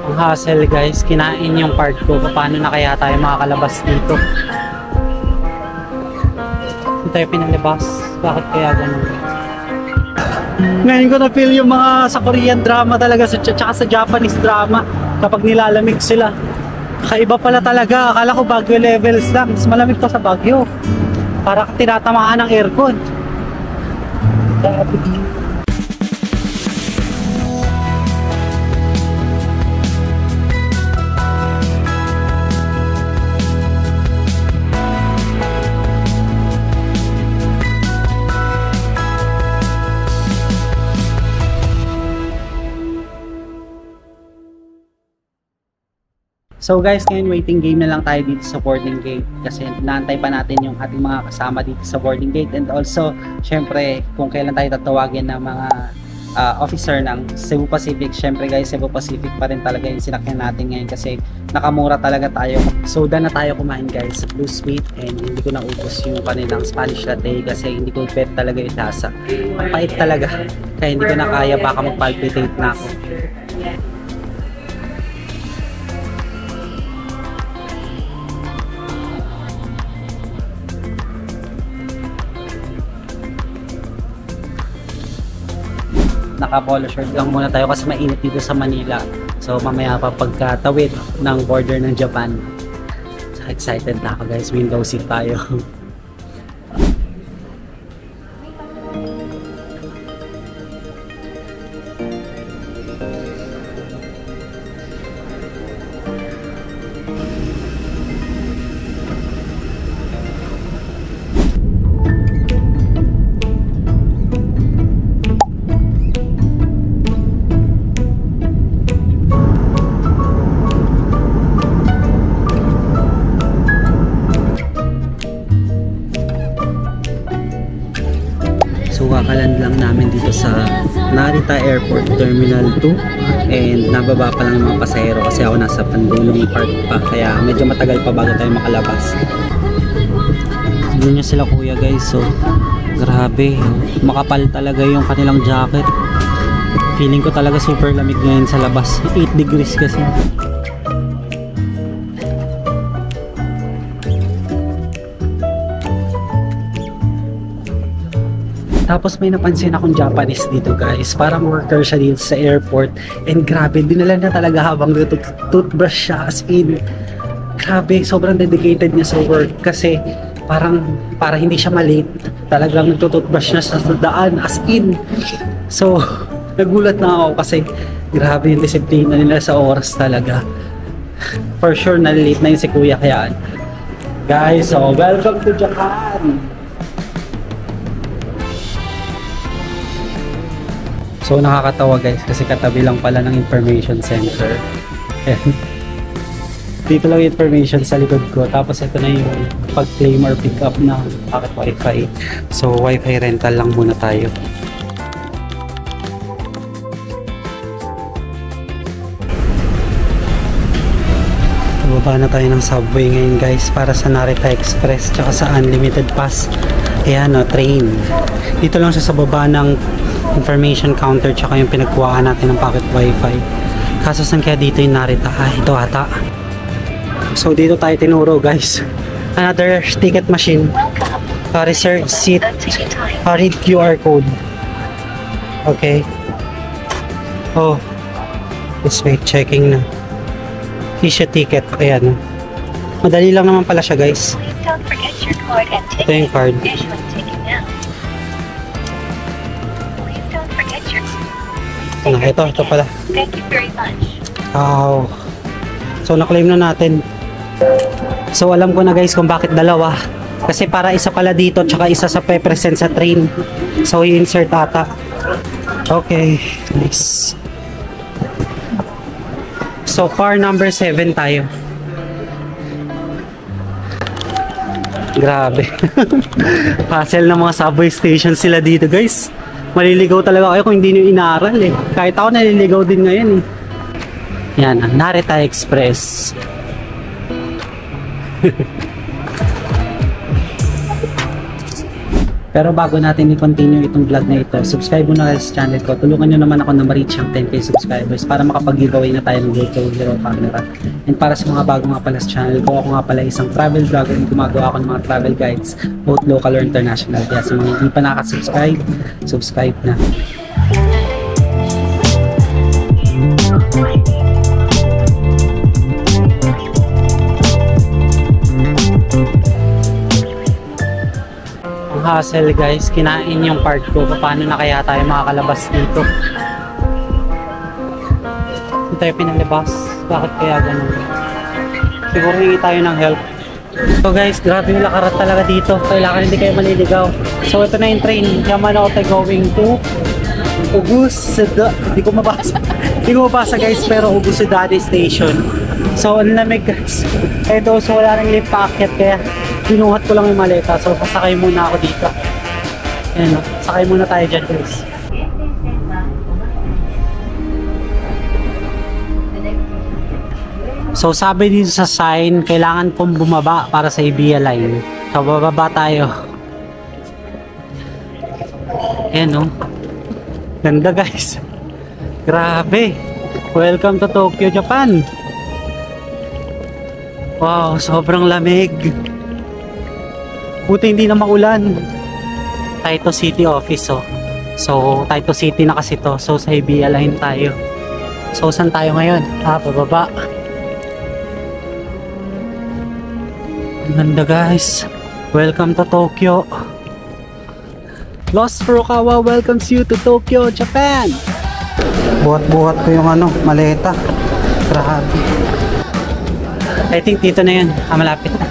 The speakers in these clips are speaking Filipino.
Ang hassle guys, kinain yung part ko. Paano na kaya tayo makakalabas dito? Hindi tayo pinalabas. Bakit kaya ganun? Ngayon ko na-feel yung mga sa Korean drama talaga, tsaka sa Japanese drama. Kapag nilalamig sila. Kakaiba pala talaga. Akala ko Baguio levels lang. Mas malamig pa sa Baguio. Para tinatamaan ng aircon. So guys, ngayon waiting game na lang tayo dito sa boarding gate kasi naantay pa natin yung ating mga kasama dito sa boarding gate, and also syempre kung kailan tayo tatawagin ng mga officer ng Cebu Pacific. Syempre guys, Cebu Pacific pa rin talaga yung sinakyan natin ngayon kasi nakamura talaga tayo. So done na tayo kumain guys, blue sweet, and hindi ko naubos yung kanilang Spanish latte kasi hindi ko bet talaga yung lasa. Pait talaga, kaya hindi ko na kaya, baka mag-palpitate na ako. Naka-polo shirt lang muna tayo kasi mainit dito sa Manila. So mamaya pa pagkatawid ng border ng Japan. So excited na ako guys, window seat tayo. Kakaland lang namin dito sa Narita Airport Terminal 2 and nababa pa lang ng mga pasahero kasi ako nasa pandulong park pa, kaya medyo matagal pa bago tayo makalabas. Tignan nyo sila kuya guys, so grabe, makapal talaga yung kanilang jacket. Feeling ko talaga super lamig ngayon sa labas, 8 degrees kasi. Tapos may napansin akong Japanese dito guys, parang worker siya dito sa airport, and grabe, dinala niya talaga habang toothbrush siya, as in grabe, sobrang dedicated niya sa work kasi parang para hindi siya malate, talagang nagtutoothbrush niya sa daan, as in. So nagulat na ako kasi grabe yung disiplina nila sa oras talaga. For sure nalilate na yun si kuya, kaya guys, so welcome to Japan. So nakakatawa guys kasi katabi lang pala ng information center. Dito lang information sa likod ko. Tapos ito na yung pag-claim or pick up na pocket wifi. So wifi rental lang muna tayo. Baba na tayo ng subway ngayon guys para sa Narita Express tsaka sa Unlimited Pass. Ayan o, train. Dito lang siya sa baba ng information counter tsaka yung pinagkuhaan natin ng pocket wifi. Kaso saan kaya dito yung Narita? Ito ata. So dito tayo tinuro guys. Another ticket machine. Reserve seat. Read QR code. Okay. Oh. Let's wait, checking na. Issue ticket. Ayan. Madali lang naman pala siya guys. Ito yung card. Ito pala. Thank you very much. Wow. So na-claim na natin. So alam ko na guys kung bakit dalawa. Kasi para isa pala dito tsaka isa sa pe-present sa train. So i-insert ata. Okay. Nice. So car number 7 tayo. Grabe. Hassle ng mga subway station sila dito guys. Maliligaw talaga kayo kung hindi nyo inaaral eh. Kahit ako naliligaw din ngayon eh. Yan, Narita Express. Pero bago natin i-continue itong vlog na ito, subscribe muna kayo sa channel ko. Tulungan nyo naman ako na ma-reach ang 10k subscribers para makapag-giveaway na tayo ng GoPro Hero camera. And para sa mga bago nga pala sa channel ko, ako nga pala isang travel vlogger and gumagawa ako ng mga travel guides, both local or international. Kaya sa mga hindi pa nakasubscribe, subscribe na. Hassle guys, kinain yung part ko. Paano na kaya tayo makakalabas dito? Hindi tayo pinalabas. Bakit kaya ganun? Siguro hingi tayo ng help. So guys, grabe yung lakarat talaga dito. Kailangan hindi kayo maliligaw. So ito na yung train. Yamanote going to Ugusudade. Hindi ko mabasa. Hindi ko mabasa guys, pero Ugusudade Station. So ang lamig guys. Ito, so wala nang lift paakyat kaya binuhat ko lang yung maleta. So pasakay muna ako dito. Ayan, sakay muna tayo dyan guys. So sabi dito sa sign, kailangan kong bumaba para sa Ibia line. So bababa tayo. Ayan o. Ganda guys. Grabe. Welcome to Tokyo, Japan. Wow, sobrang lamig. Buti hindi na maulan. Taito City office oh. So Taito City na kasi to. So sa Ibia line tayo. So saan tayo ngayon? Bababa. Ganda guys. Welcome to Tokyo. Lost Furukawa welcomes you to Tokyo, Japan. Buhat-buhat ko yung maleta. Grabe. I think dito na yun. Malapit na.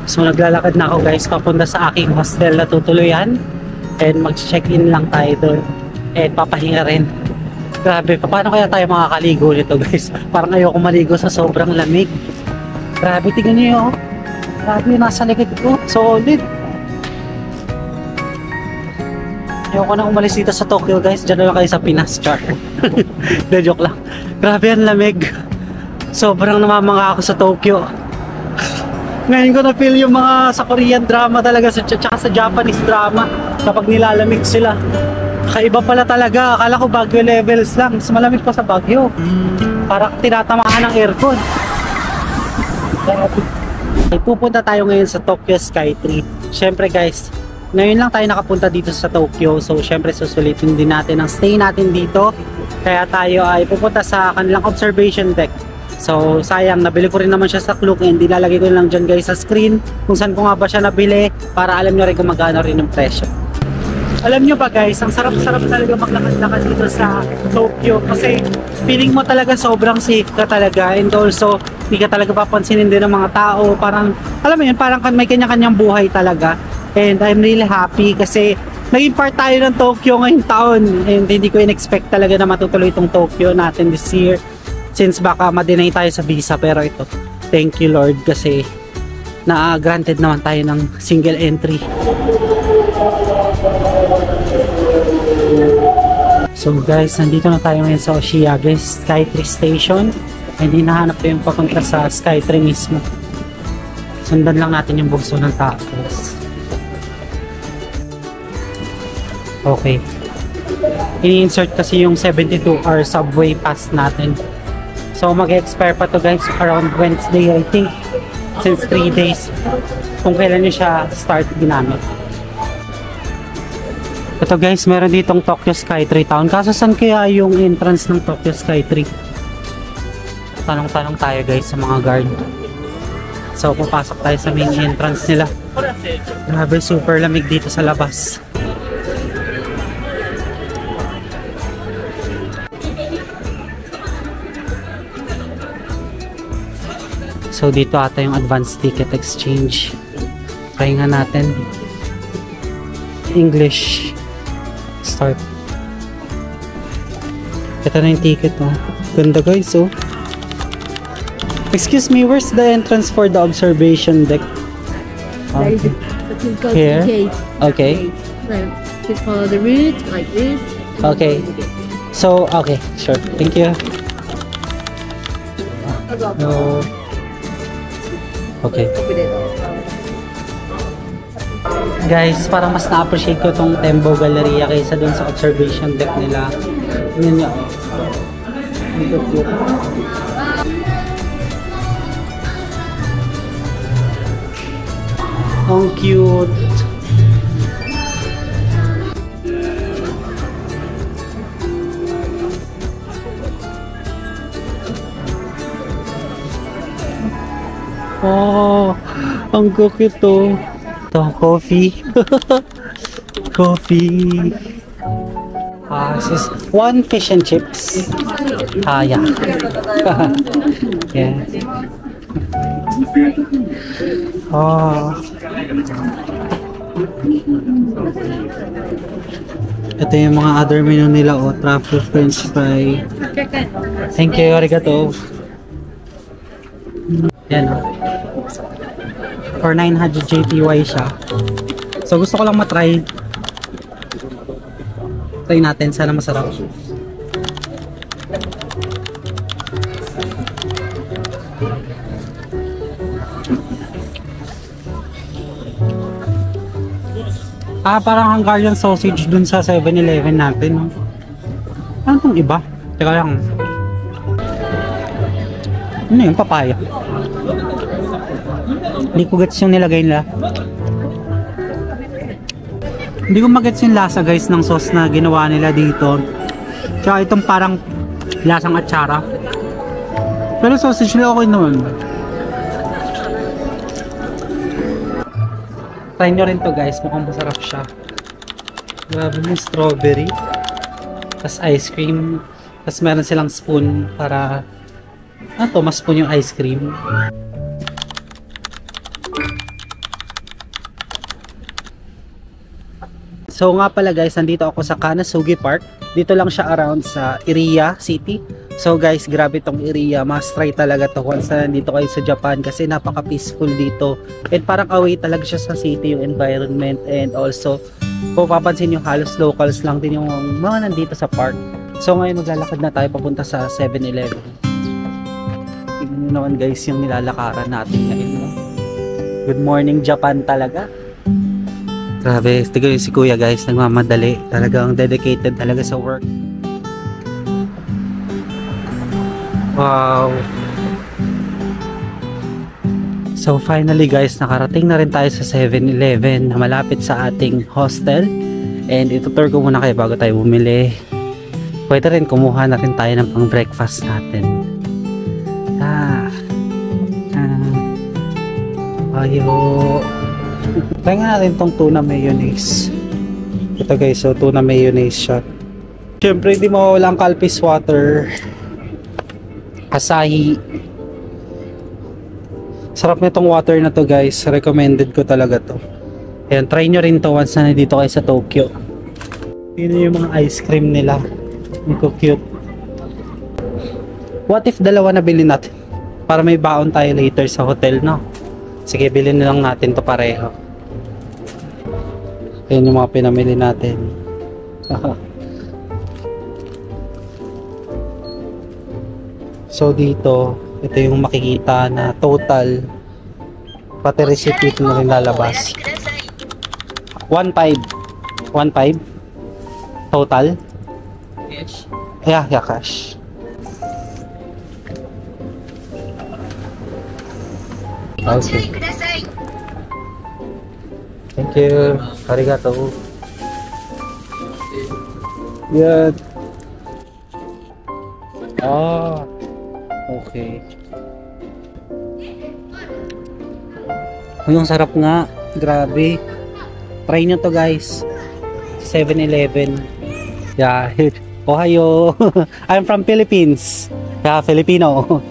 So naglalakad na ako guys papunta sa aking hostel na tutuluyan. And mag-check-in lang tayo doon. And papahinga rin. Grabe, paano kaya tayo makakaligo nito guys? Parang ayoko maligo sa sobrang lamig. Grabe, tingnan nyo yun. Grabe, nasa likod ko. Solid. Ayoko na umalis dito sa Tokyo guys. Diyan na lang kayo sa Pinas, char. De, joke lang. Grabe, ang lamig. Sobrang namamanga ako sa Tokyo. Ngayon ko na-feel yung mga sa Korean drama talaga, tsaka sa Japanese drama. Kapag nilalamig sila. Kakaiba pala talaga. Akala ko Baguio levels lang. Mas malamig pa sa Baguio. Parang tinatamaan ng aircon. Ay, pupunta tayo ngayon sa Tokyo Skytree. Siyempre guys, ngayon lang tayo nakapunta dito sa Tokyo. So siyempre susulitin din natin ang stay natin dito. Kaya tayo ay pupunta sa kanilang observation deck. So sayang, nabili ko rin naman siya sa Klook. And ilalagay ko lang dyan guys sa screen kung saan ko nga ba siya nabili, para alam nyo rin kung magkano rin yung presyo. Alam nyo ba guys, ang sarap-sarap talaga maglakad-lakad dito sa Tokyo. Kasi feeling mo talaga sobrang safe ka talaga. And also, hindi ka talaga papansinin din ng mga tao. Parang, alam mo yun, parang may kanya-kanyang buhay talaga. And I'm really happy kasi naging part tayo ng Tokyo ngayong taon. And hindi ko in-expect talaga na matutuloy itong Tokyo natin this year. Since baka ma-deny tayo sa visa. Pero ito, thank you Lord kasi na-granted naman tayo ng single entry. So guys, nandito na tayo ngayon sa Oshiage Skytree Station. And hinahanap ko yung papunta sa Skytree mismo. Sundan lang natin yung bugso ng tapos. Okay. Ini-insert kasi yung 72-hour subway pass natin. So mag-expire pa to guys around Wednesday I think. Since 3 days. Kung kailan nyo siya start ginamit. Ito guys, meron ditong Tokyo Skytree Town. Kaso saan kaya yung entrance ng Tokyo Skytree? Tanong-tanong tayo guys sa mga guard. So papasok tayo sa main entrance nila. Grabe, super lamig dito sa labas. So dito ata yung advanced ticket exchange. Try nga natin. English. Start. Ito na yung ticket oh. Ganda guys oh. Excuse me, where's the entrance for the observation deck? Okay. Here? Okay. Just follow the route like this. Okay. So, okay, sure. Thank you. So, Okay. Open it. Guys, parang mas na-appreciate ko tong Tembo Galleria kaysa dun sa observation deck nila. Tingnan nyo. Ito cute. Ang cute. Oh, ang cute to. Ito, coffee. Coffee. This is one fish and chips. Yeah. Yeah. Oh. Ito yung mga other menu nila. Oh, truffle french fry. Thank you, arigato. Yan. For 900 JPY siya. So gusto ko lang matry. Try natin, sana masarap. Parang Hungarian sausage dun sa 7-Eleven natin. No? Ano itong iba? Teka lang. Ano yung papaya? Hindi ko gets yung nilagay nila. Hindi ko magets yung lasa guys ng sauce na ginawa nila dito. Tsaka itong parang lasang atsara. Pero sausage nila okay naman. Try nyo rin to guys, mukhang masarap siya. Grabe yung strawberry. Tapos ice cream. Tapos meron silang spoon para ma-spoon yung ice cream. So nga pala guys, nandito ako sa Kanasugi Park. Dito lang siya around sa Iriya City. So guys, grabe tong area. Must try talaga to once na nandito kayo sa Japan kasi napaka peaceful dito. And parang away talaga siya sa city, yung environment. And also, kung papansin nyo, halos locals lang din yung mga nandito sa park. So ngayon maglalakad na tayo papunta sa 7-Eleven. Tignan nyo naman guys yung nilalakaran natin ngayon. No? Good morning Japan talaga. Grabe, tignan si kuya guys, nagmamadali. Talagang dedicated talaga sa work. Wow. So finally guys, nakarating na rin tayo sa 7-Eleven na malapit sa ating hostel. And itutur ko muna kayo bago tayo bumili. Pwede rin kumuha na rin tayo ng pang breakfast natin. Ayo. Try nga natin tong tuna mayonnaise. Ito guys, so tuna mayonnaise siya. Siyempre hindi mawawala ang Calpis water. Asahi. Sarap nitong water na to guys. Recommended ko talaga to. Ayan, try nyo rin to once na nandito kayo sa Tokyo. Yun yung mga ice cream nila. Ang cute. What if dalawa na bilhin natin? Para may baon tayo later sa hotel, no? Sige, bilhin na lang natin to pareho. Ayan yung mga pinamili natin. So dito, ito yung makikita na total, pati receipt na rin lalabas. 1.5 1.5 total. Cash. Yeah, cash. Okay. Thank you. Arigato. Yan. Okay. Yung sarap nga. Grabe. Try nyo to guys. 7-Eleven. Yeah. Ohio. I'm from Philippines. Yeah, Filipino.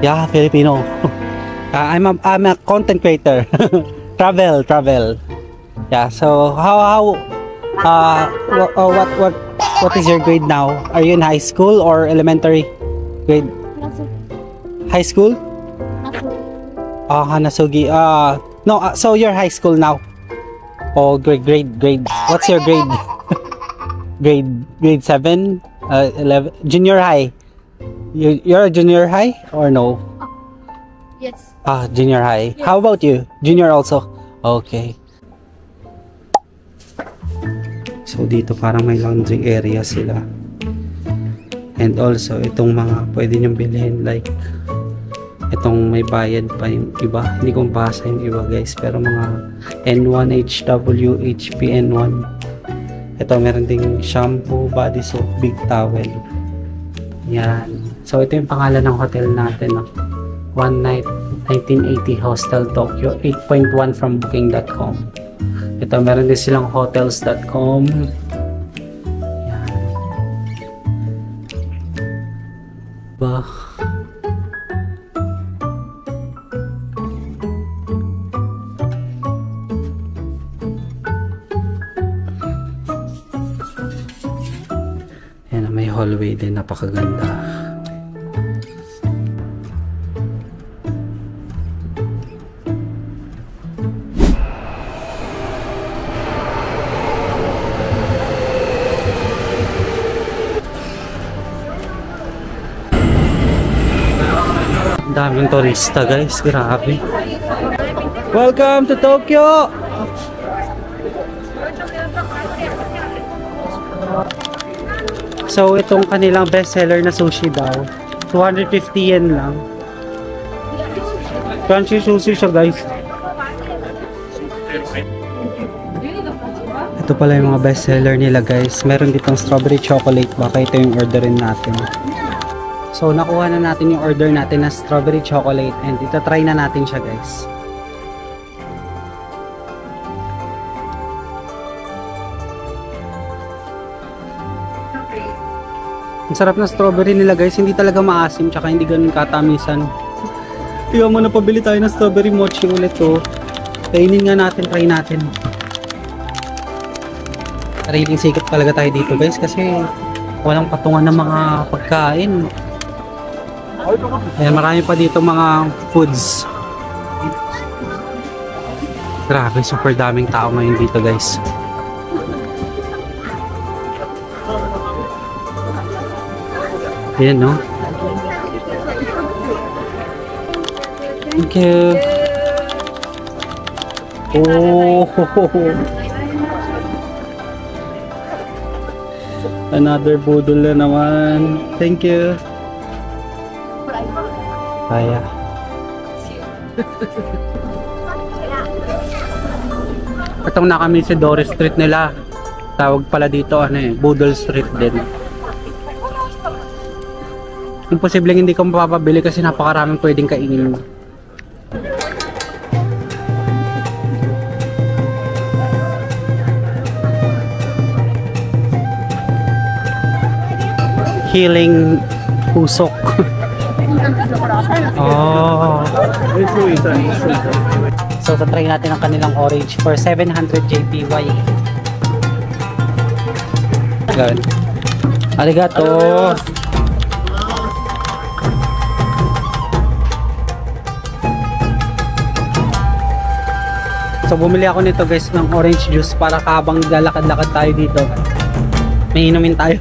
Yeah, Filipino. I'm a content creator. Travel. Yeah. So what is your grade now? Are you in high school or elementary grade? High school? Hanasugi. No, so you're high school now. Oh, grade. What's your grade? grade 7, 11, junior high. You're a junior high or no? Yes. Ah, junior high. How about you? Junior also? Okay. So dito parang may laundry area sila. And also itong mga pwede nyong bilhin like itong may bayad pa yung iba. Hindi ko mabasa yung iba guys. Pero mga N1, HW, HPN1. Ito meron ding shampoo, body soap, big towel. Yan. So ito yung pangalan ng hotel natin. No? One Night 1980 Hostel Tokyo. 8.1 from booking.com. Ito meron din silang hotels.com. Yan. Ba? Yan, may hallway din, napakaganda. Daming turista guys, grabe. Welcome to Tokyo! So itong kanilang bestseller na sushi daw, 250 yen lang. Crunchy sushi siya guys. Ito pala yung mga bestseller nila guys. Meron ditong strawberry chocolate, baka ito yung orderin natin. So nakuha na natin yung order natin na strawberry chocolate and itatry na natin siya guys. Ang sarap na strawberry nila guys, hindi talaga maasim tsaka hindi ganun katamisan. Kaya mo na pabili tayo ng strawberry mochi ulit oh. Kainin nga natin, try natin. Sariling sikap talaga tayo dito guys kasi walang patungan ng mga pagkain. Ayan, marami pa dito mga foods. Grabe, super daming tao ngayon dito guys. Ayan no. Thank you. Oh, another budol na naman. Thank you. Kaya. Itong na kami si Doris Street nila. Tawag pala dito ano eh, Budol Street din. Imposibleng hindi ko mapapabili kasi napakaraming pwedeng kainin. Healing usok. Oh. So, try natin ang kanilang orange for 700 JPY. Ganun. Arigato. So, bumili ako nito guys ng orange juice para habang lalakad-lakad tayo dito. May inumin tayo.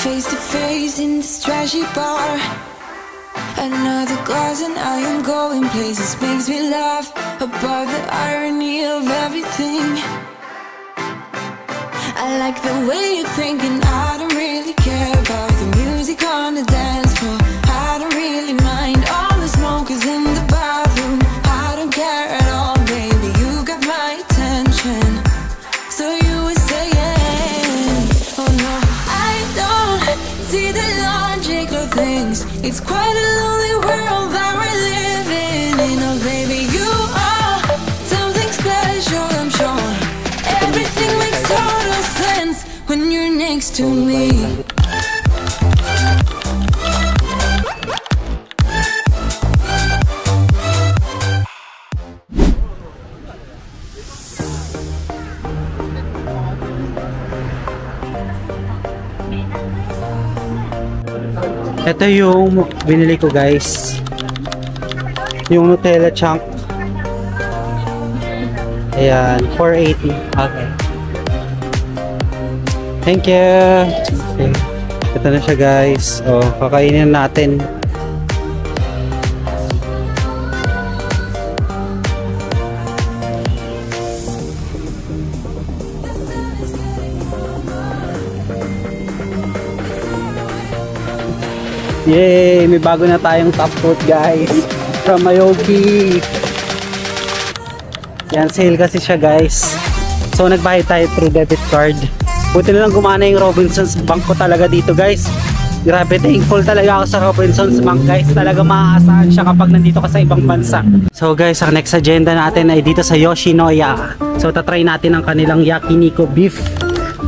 Face to face in this trashy bar. Another glass and I am going places. Makes me laugh about the irony of everything. I like the way you're thinking. I don't really care about the music on the dance floor. I don't really mind all the smokers in the bathroom. I don't care at all, baby. You got my attention. So you were saying, oh no, I don't see the logic of things. It's quite a lonely world that we're living in. Oh baby, you are something special, I'm sure. Everything makes total sense when you're next to me. Ito yung binili ko guys, yung Nutella chunk. Ayan, 480. Okay. Thank you. Okay. Ito na siya guys. Oh, kakainin natin. Yay! May bago na tayong top coat guys from Mayoki. Yan, sale kasi siya guys. So nagbayad tayo through debit card. Buti na lang gumana yung Robinsons Bank ko talaga dito guys. Grabe, thankful talaga ako sa Robinsons Bank guys. Talaga maaasahan siya kapag nandito ka sa ibang bansa. So guys, ang next agenda natin ay dito sa Yoshinoya. So tatry natin ang kanilang yakiniku beef.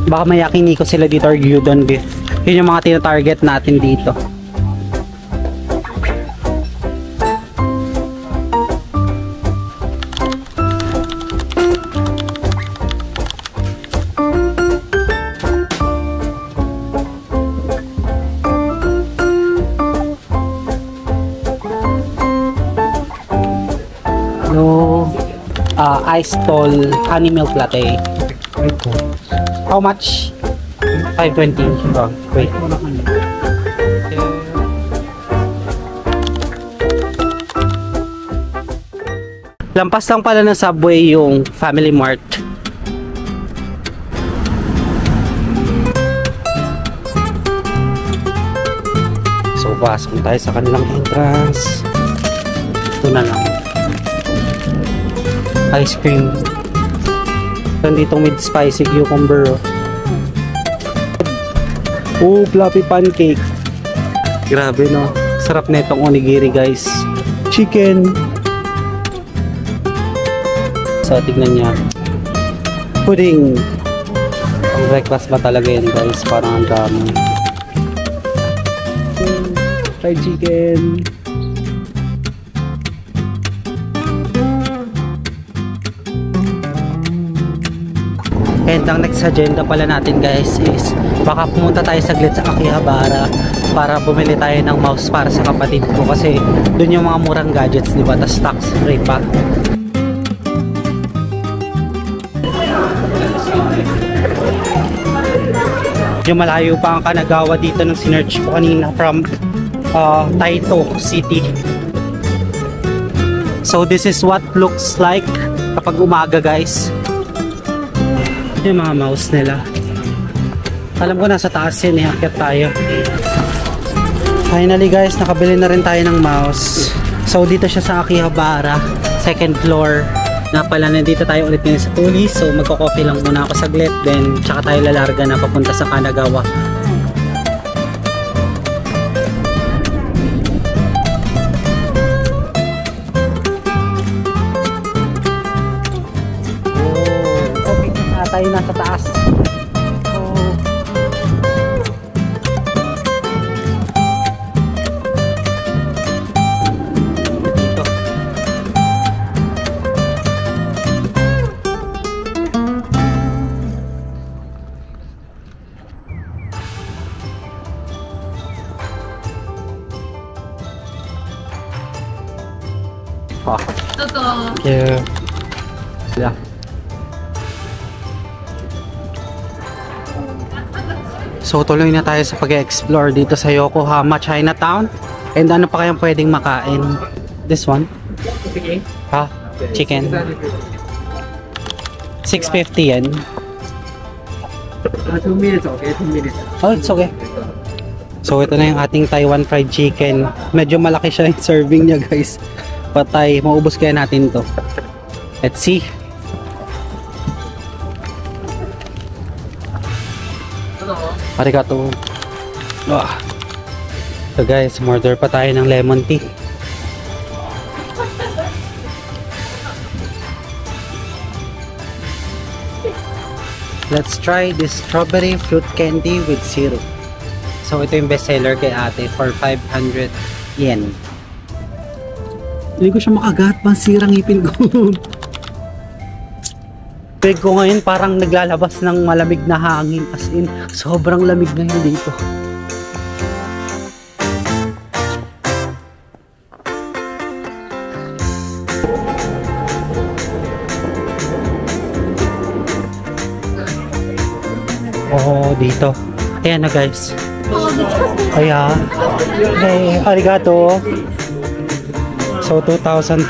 Baka may yakiniku sila dito or gyudon beef. Yun yung mga tina-target natin dito. Ice tall honey milk latte. How much? 520. Oh, wait. Lampas lang pala ng Subway yung Family Mart. So, pasok tayo sa kanilang entrance. Ito na lang. Ice cream. Nandito with spicy cucumber. Oh, fluffy pancake. Grabe no. Sarap na itong onigiri guys. Chicken. So, tignan niya. Pudding. Ang breakfast ba talaga yan guys? Parang ang dami. Fried chicken. And ang next agenda pala natin guys is baka pumunta tayo saglit sa Akihabara para bumili tayo ng mouse para sa kapatid ko kasi dun yung mga murang gadgets, diba? Tas tax free pa. Yung malayo pa ang Kanagawa dito nung sinearch ko kanina from Taito City. So this is what looks like kapag umaga guys. Yung mga mouse nila. Alam ko nasa taas yun, iakyat tayo. Finally guys, nakabili na rin tayo ng mouse. So dito siya sa Akihabara, second floor. Na pala, nandito tayo ulit ngayon sa Tulis. So magko-coffee lang muna ako saglit. Then tsaka tayo lalarga na papunta sa Kanagawa. Tayo nasa taas. Oh. Dito. Oh. Yeah. Yeah. So tuloy na tayo sa pag-explore dito sa Yokohama, Chinatown. And ano pa kayang pwedeng makain? This one? Chicken. Ha? Chicken. 650 yen. 2 minutes, okay? 2 minutes. Oh, it's okay. So ito na yung ating Taiwan fried chicken. Medyo malaki siya yung serving niya guys. Patay, maubos kaya natin to. Let's see. Arigato. So guys, order pa tayo ng lemon tea. Let's try this strawberry fruit candy with syrup. So ito yung best seller kay ate for 500 yen. Hindi ko siya makagat, masirang ngipin ko. Peg ko ngayon parang naglalabas ng malamig na hangin, as in sobrang lamig ngayon dito. dito. Ayan na guys. Ayan. Okay, arigato. So 2,200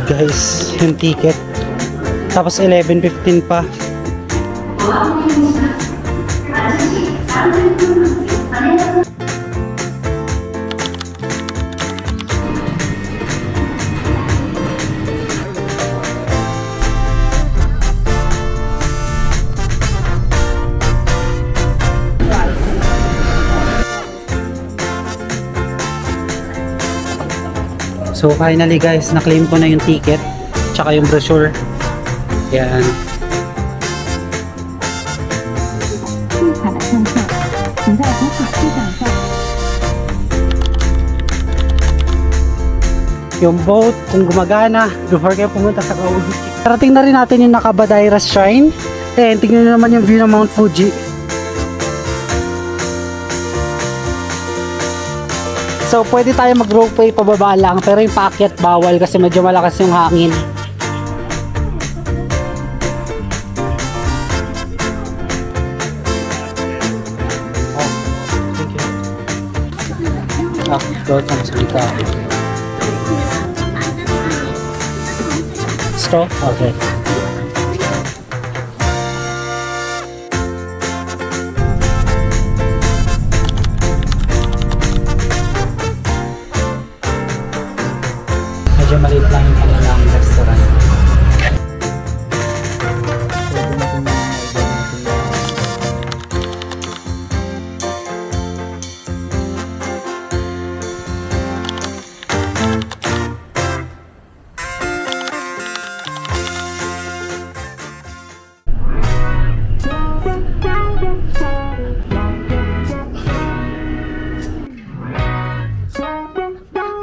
guys yung ticket. Tapos 11.15 pa. So finally guys, na-claim ko na yung ticket tsaka yung brochure. Yan. Yung boat, kung gumagana, before kayo pumunta sa Kawuchi. Tarating na rin natin yung Nakabadairas Shrine. And tingnan nyo naman yung view ng Mount Fuji. So pwede tayo mag-ropeway pababa lang, pero yung paakyat bawal kasi medyo malakas yung hangin. Oh, thank you. Doon sa masalita. Straw? Okay. Medyo maliit lang yung kanilang restaurant.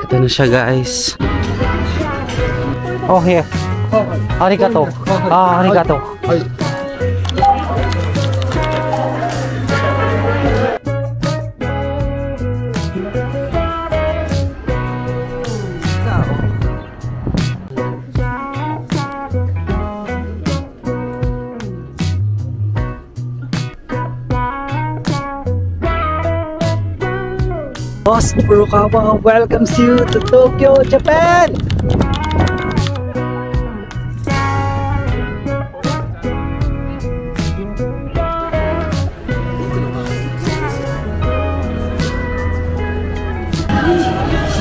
Ito na siya guys. Oh, here. Arigato. Arigato. Boss Furukawa welcomes you to Tokyo, Japan!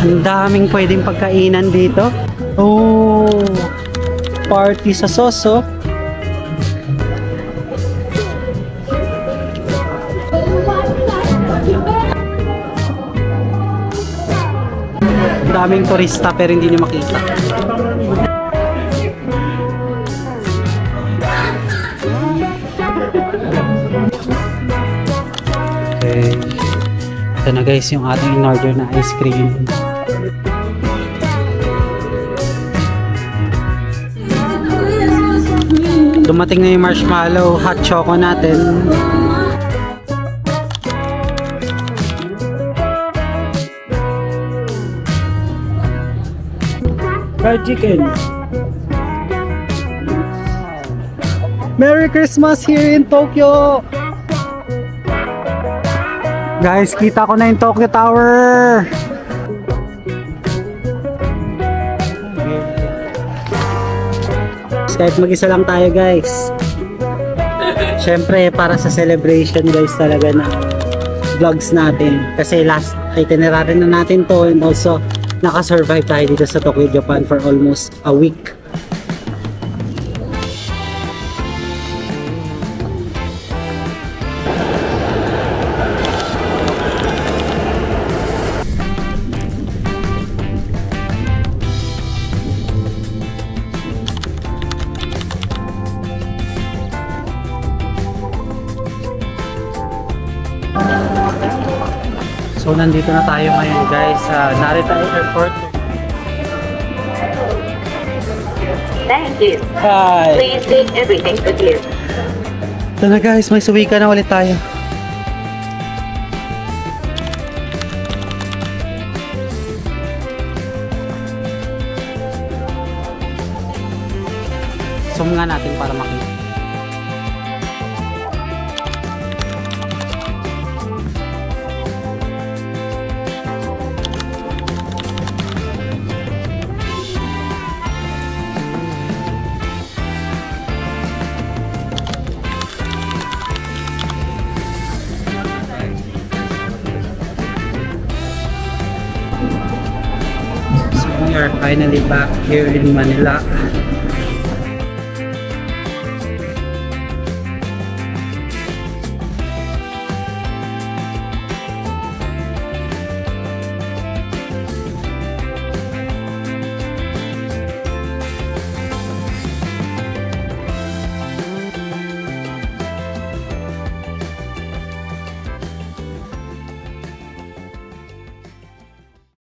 Ang daming pwedeng pagkainan dito. Oh, party sa Soso. Ang daming turista pero hindi nyo makita. Okay. Ito na guys yung ating in-order na ice cream. Dumating na yung marshmallow hot choco natin. Fried chicken. Merry Christmas here in Tokyo! Guys, kita ko na yung Tokyo Tower! Kahit mag-isa lang tayo guys. Syempre para sa celebration guys talaga na vlogs natin. Kasi last itinerary na natin to, and also nakasurvive tayo dito sa Tokyo, Japan for almost a week. So nandito na tayo ngayon guys sa Narita Airport. Thank you. Hi! Please leave everything with you. Ito na guys, may suwi ka na ulit tayo. Zoom nga natin para makita. are finally back here in Manila.